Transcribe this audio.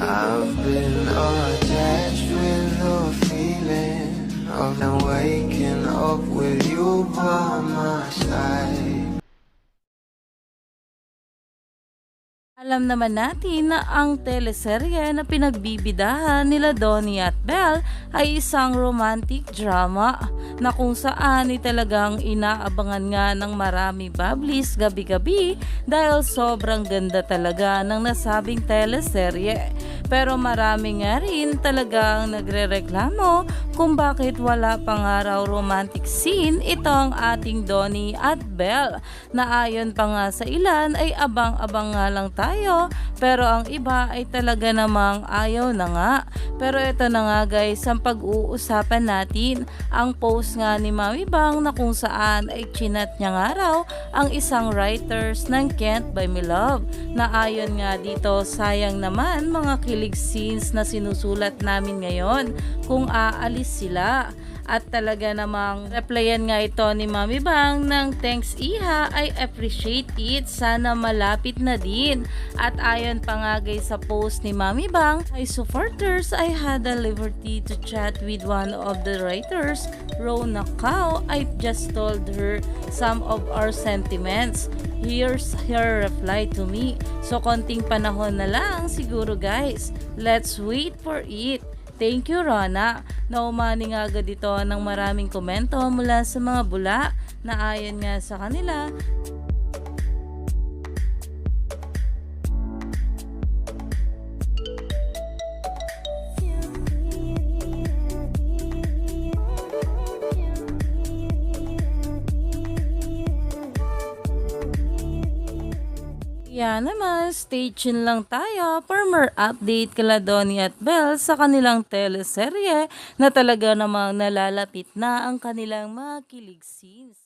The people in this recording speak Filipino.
I've been attached with the feeling of waking up with you by my side. Alam naman natin na ang teleserye na pinagbibidahan nila Donnie at Belle ay isang romantic drama na kung saan ay talagang inaabangan nga ng marami bablis gabi-gabi dahil sobrang ganda talaga ng nasabing teleserye. Pero marami nga rin talagang nagrereklamo kung bakit wala pang araw romantic scene itong ating Donnie at Belle na ayon pa nga sa ilan ay abang-abang nga lang tayo pero ang iba ay talaga namang ayaw na nga. Pero ito na nga guys ang pag-uusapan natin ang post nga ni Mami Bang na kung saan ay chinat niya nga raw ang isang writers ng Can't Buy Me Love na ayon nga dito sayang naman mga kilig scenes na sinusulat namin ngayon kung aalis sila. At talaga namang replyan nga ito ni Mami Bang ng thanks Iha, I appreciate it, sana malapit na din. At ayon pa nga guys sa post ni Mami Bang ay supporters, I had the liberty to chat with one of the writers, Rona Kao. I just told her some of our sentiments. Here's her reply to me. So konting panahon na lang siguro guys. Let's wait for it. Thank you Rona. Naumani nga agad ito ng maraming komento mula sa mga bula na ayon nga sa kanila. Yan naman, stay tuned lang tayo for more update kala Donnie at Belle sa kanilang teleserye na talaga namang nalalapit na ang kanilang mga kilig scenes.